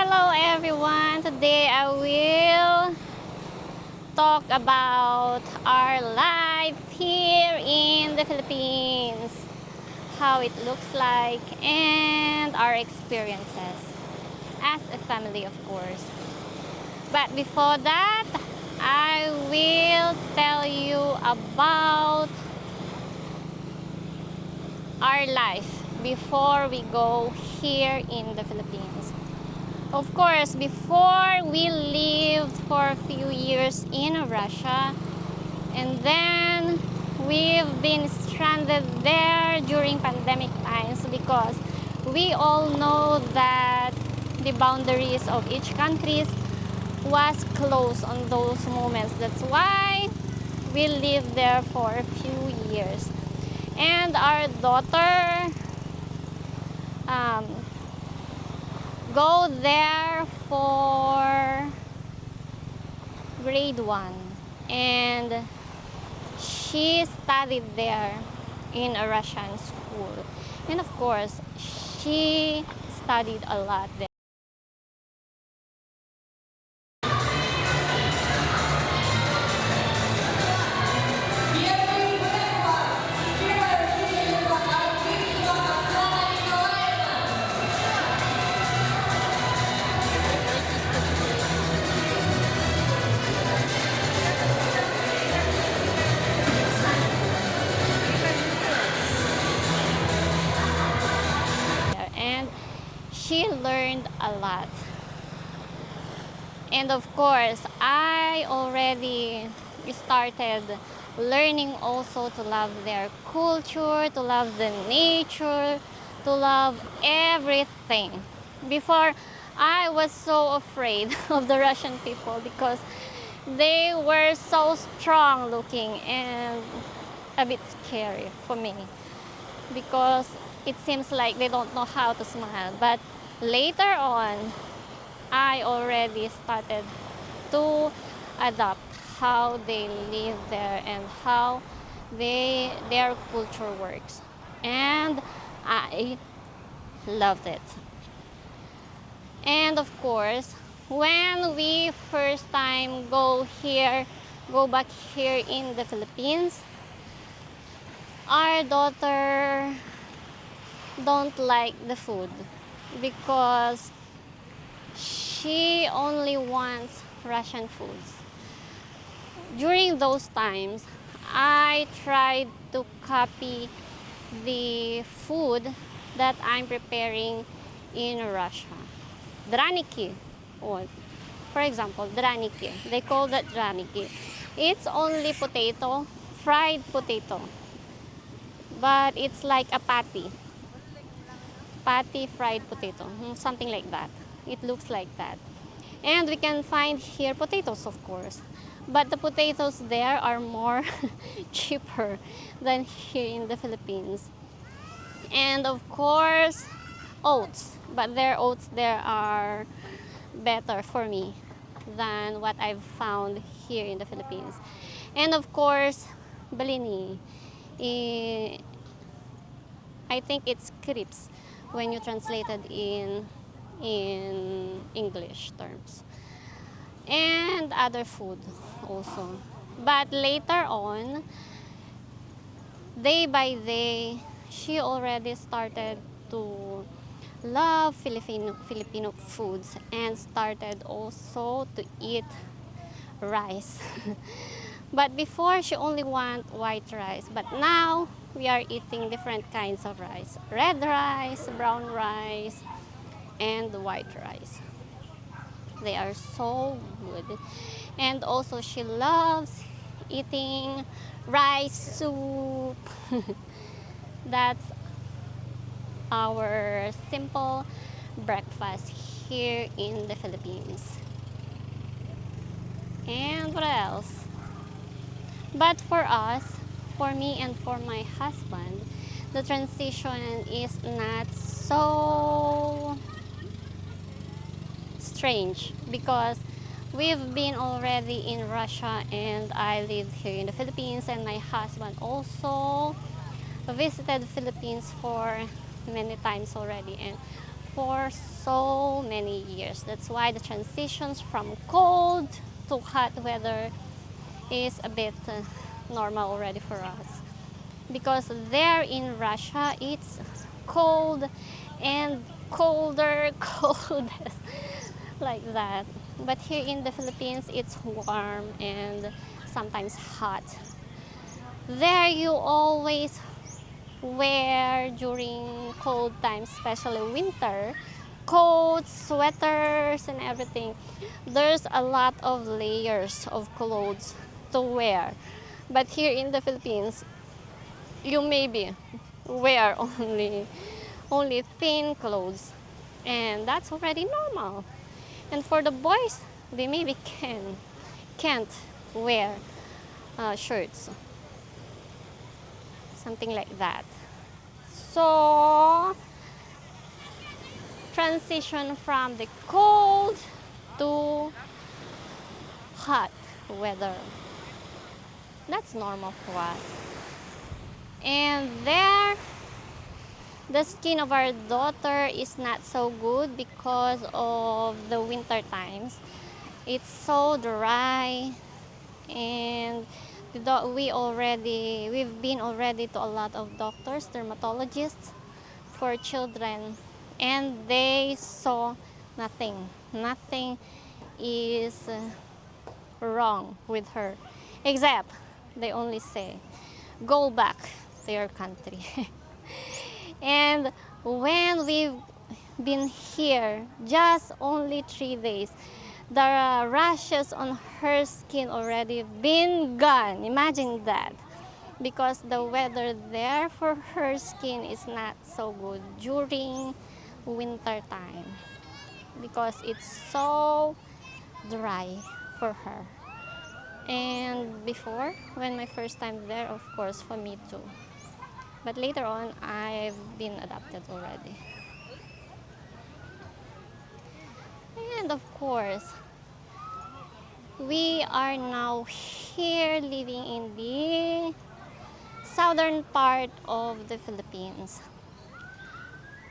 Hello everyone! Today I will talk about our life here in the Philippines, how it looks like, and our experiences as a family, of course. But before that, I will tell you about our life before we go here in the Philippines. Of course, before we lived for a few years in Russia, and then we've been stranded there during pandemic times because we all know that the boundaries of each country was closed on those moments. That's why we lived there for a few years. And our daughter go there for grade 1, and she studied there in a Russian school, and of course she studied a lot there. And she learned a lot. And of course, I already started learning also to love their culture, to love the nature, to love everything. Before, I was so afraid of the Russian people because they were so strong looking and a bit scary for me, because it seems like they don't know how to smile. But later on, I already started to adopt how they live there and how their culture works, and I loved it. And of course, when we first time go back here in the Philippines, our daughter don't like the food because she only wants Russian foods. During those times, I tried to copy the food that I'm preparing in Russia. Draniki, or for example, draniki. They call that draniki. It's only potato, fried potato, but it's like a patty fried potato, something like that. It looks like that. And we can find here potatoes, of course, but the potatoes there are more cheaper than here in the Philippines. And of course, oats, but their oats there are better for me than what I've found here in the Philippines. And of course, balini. I think it's crepes when you translate it in English terms, and other food also. But later on, day by day, she already started to love Filipino foods and started also to eat rice. But before, she only want white rice, but now we are eating different kinds of rice: red rice, brown rice, and white rice. They are so good. And also she loves eating rice soup. That's our simple breakfast here in the Philippines. And what else? But for us, for me and for my husband, the transition is not so strange because we've been already in Russia and I lived here in the Philippines, and my husband also visited Philippines for many times already, and for so many years. That's why the transitions from cold to hot weather is a bit normal already for us. Because there in Russia, it's cold and colder, coldest, like that. But here in the Philippines, it's warm and sometimes hot. There you always wear during cold times, especially winter, coats, sweaters, and everything. There's a lot of layers of clothes to wear. But here in the Philippines, you maybe wear only thin clothes, and that's already normal. And for the boys, they maybe can't wear shirts, something like that. So transition from the cold to hot weather. That's normal for us. And there, the skin of our daughter is not so good because of the winter times. It's so dry, and we've been already to a lot of doctors, dermatologists for children, and they saw nothing. Nothing is wrong with her, except they only say, go back to your country. And when we've been here just only 3 days, the rashes on her skin already been gone. Imagine that. Because the weather there for her skin is not so good during winter time, because it's so dry for her. And before, when my first time there, of course, for me too. But later on, I've been adapted already. And of course, we are now here living in the southern part of the Philippines.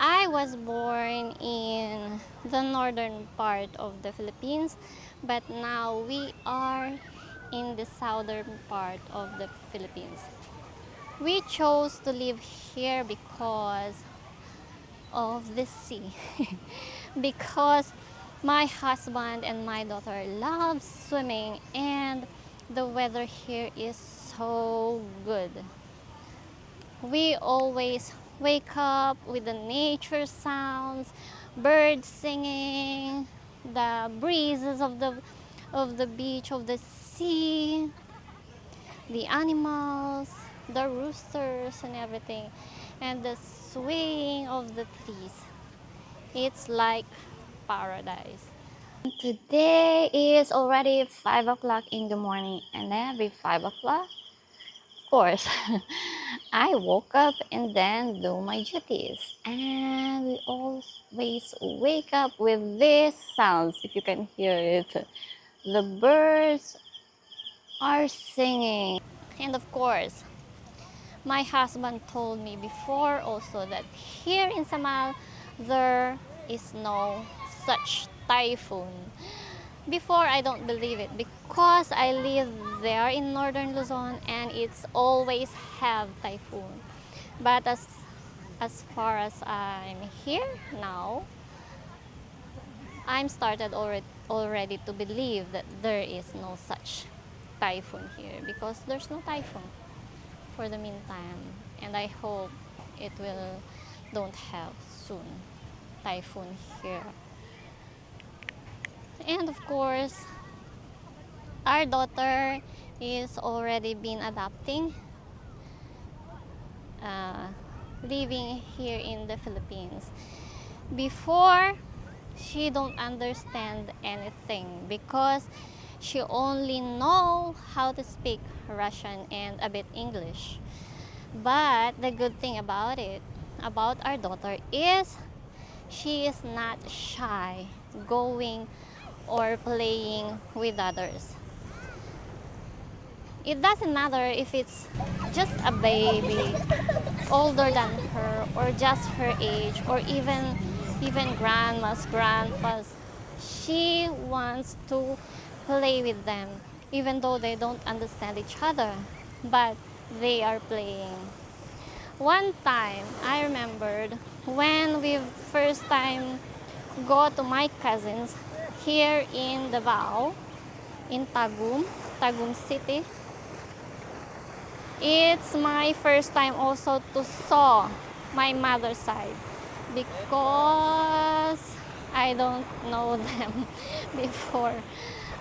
I was born in the northern part of the Philippines, but now we are in the southern part of the Philippines. We chose to live here because of the sea. Because my husband and my daughter love swimming, and the weather here is so good. We always wake up with the nature sounds, birds singing, the breezes of the beach, of the sea, the animals, the roosters and everything, and the swaying of the trees. It's like paradise. Today is already 5 o'clock in the morning, and every 5 o'clock, of course, I woke up and then do my duties. And we always wake up with these sounds, if you can hear it. The birds are singing. And of course, my husband told me before also that here in Samal, there is no such typhoon. Before, I don't believe it because I live there in northern Luzon, and it's always have typhoon. But as far as I'm here now, I'm started already to believe that there is no such typhoon here, because there's no typhoon for the meantime, and I hope it will don't have soon typhoon here. And of course, our daughter is already been adapting, uh, living here in the Philippines. Before, she don't understand anything because she only know how to speak Russian and a bit English. But the good thing about it, about our daughter, is she is not shy going or playing with others. It doesn't matter if it's just a baby older than her, or just her age, or even even grandmas, grandpas. She wants to play with them, even though they don't understand each other, but they are playing. One time, I remembered when we first time go to my cousins here in Davao, in Tagum City. It's my first time also to saw my mother's side because I don't know them before.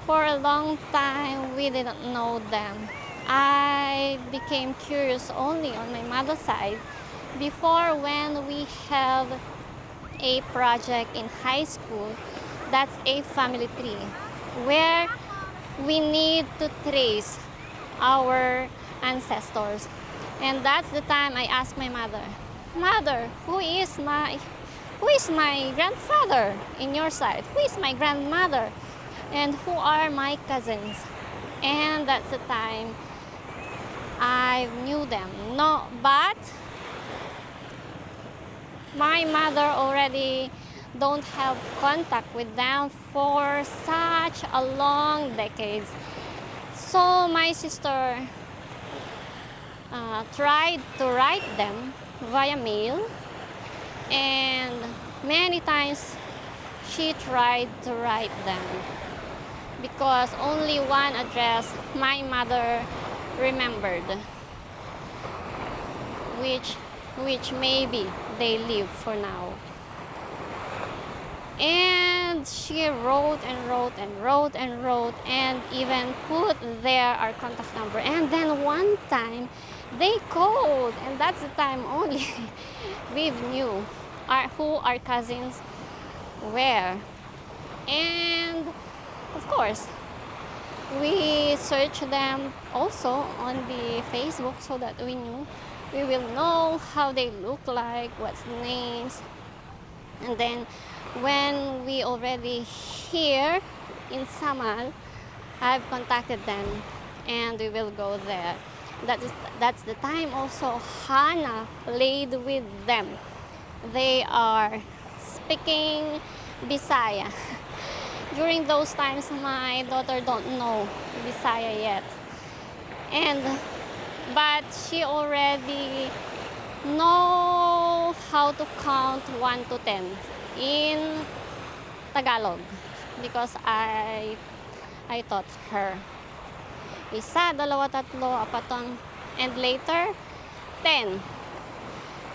For a long time, we didn't know them. I became curious only on my mother's side before when we have a project in high school. That's a family tree where we need to trace our ancestors. And that's the time I asked my mother, Mother, who is my grandfather in your side? Who is my grandmother? And who are my cousins? And that's the time I knew them. No, but my mother already don't have contact with them for such a long decades. So my sister tried to write them via mail, and many times she tried to write them because only one address my mother remembered, which maybe they live for now. And she wrote and wrote and wrote and wrote and even put there our contact number. And then one time they called, and that's the time only we knew who our cousins were. And of course, we searched them also on the Facebook so that we will know how they look like, what's the names. And then when we already here in Samal, I've contacted them and we will go there. That's the time also Hannah played with them. They are speaking Bisaya. During those times, my daughter don't know Bisaya yet. But she already know how to count 1 to 10 in Tagalog because I taught her. Isa, dalawa, tatlo, apaton, and later 10.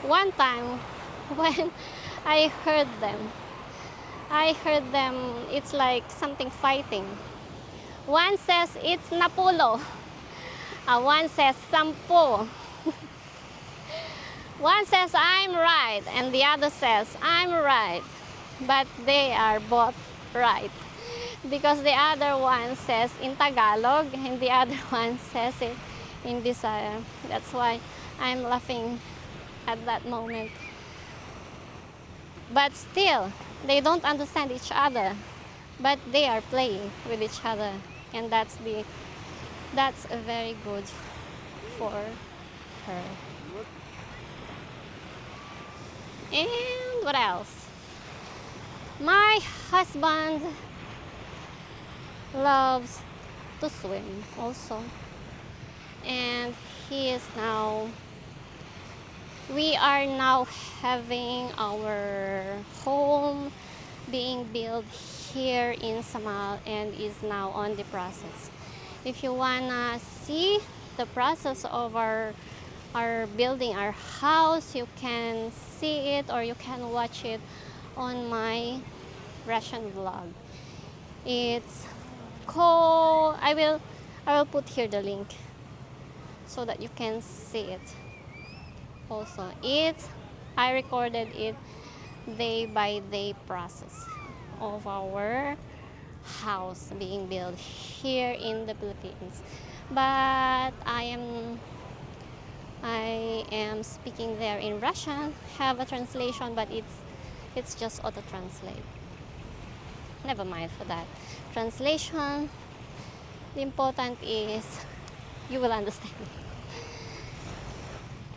One time when I heard them, it's like something fighting. One says it's napulo. One says sampo. One says I'm right and the other says I'm right. But they are both right. Because the other one says in Tagalog and the other one says it in Bisaya. That's why I'm laughing at that moment. But still, they don't understand each other. But they are playing with each other. And that's very good for her. And what else? My husband loves to swim also. And we are now having our home being built here in Samal and is now on the process. If you wanna see the process of our building our house, you can see it or you can watch it on my Russian vlog. It's called, I will put here the link so that you can see it. Also, I recorded it day by day process of our house being built here in the Philippines. But I am speaking there in Russian, have a translation, but it's just auto-translate. Never mind for that. Translation, the important is you will understand.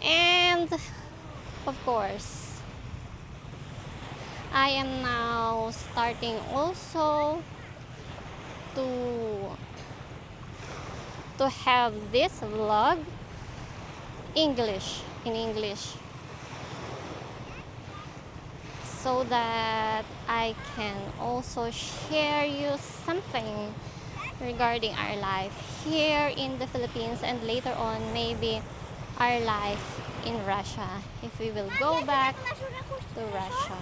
And of course, I am now starting also to have this vlog in English, so that I can also share you something regarding our life here in the Philippines, and later on maybe our life in Russia if we will go back to Russia.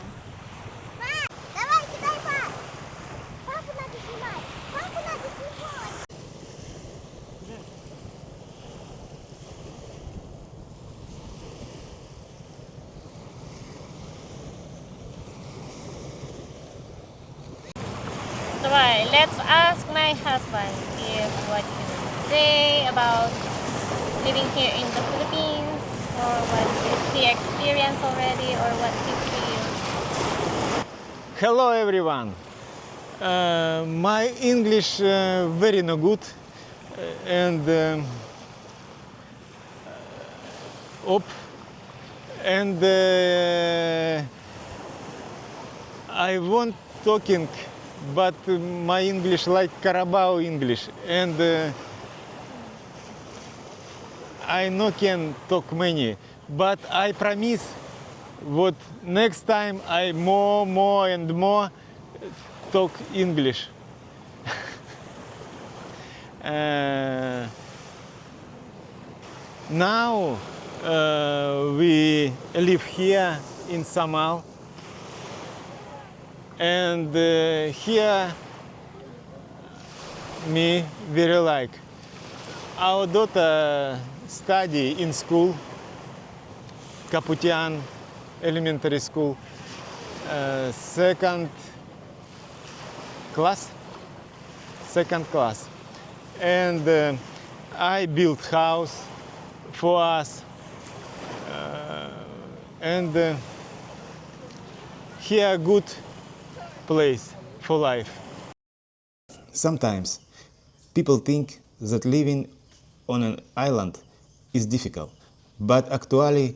So let's ask my husband if what he say about living here in the Philippines, or what he experienced already, or what he feels. Hello everyone. My English very no good and up and I want talking, but my English like Carabao English, and I no can talk many, but I promise what next time I more and more talk English. Now we live here in Samal, and here me very like. Our daughter study in school, Kaputian Elementary School, second class, and I built house for us, and here good place for life. Sometimes people think that living on an island is difficult, but actually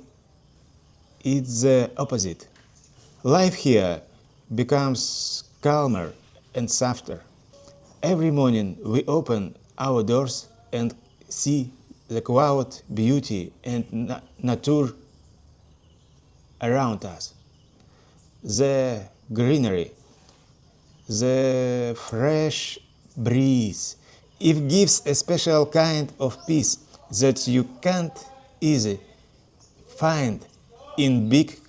it's the opposite. Life here becomes calmer and softer. Every morning we open our doors and see the quiet beauty and nature around us. The greenery, the fresh breeze. It gives a special kind of peace that you can't easily find in big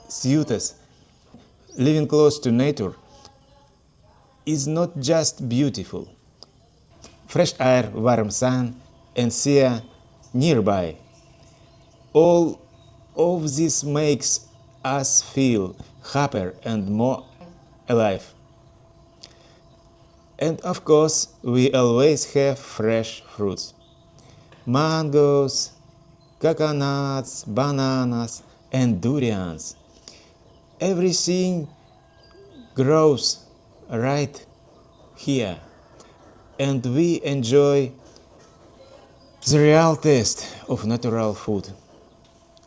cities. Living close to nature is not just beautiful. Fresh air, warm sun, and sea nearby. All of this makes us feel happier and more alive. And of course, we always have fresh fruits. Mangoes, coconuts, bananas, and durians. Everything grows right here, and we enjoy the real taste of natural food.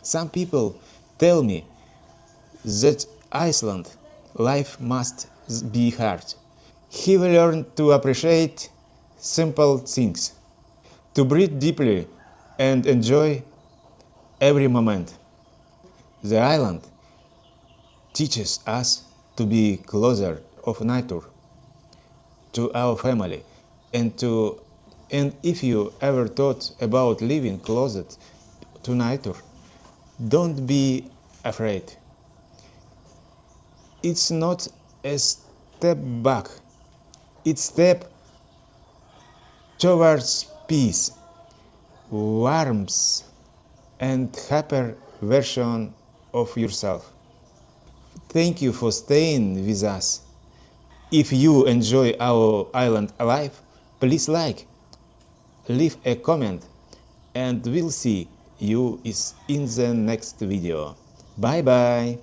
Some people tell me that Iceland life must be hard. He will learn to appreciate simple things, to breathe deeply and enjoy every moment. The island teaches us to be closer of nature, to our family, and if you ever thought about living closer to nature, don't be afraid. It's not a step back, it's step towards peace, warmth, and happier version of yourself. Thank you for staying with us. If you enjoy our island life, please like, leave a comment, and we'll see you in the next video. Bye bye!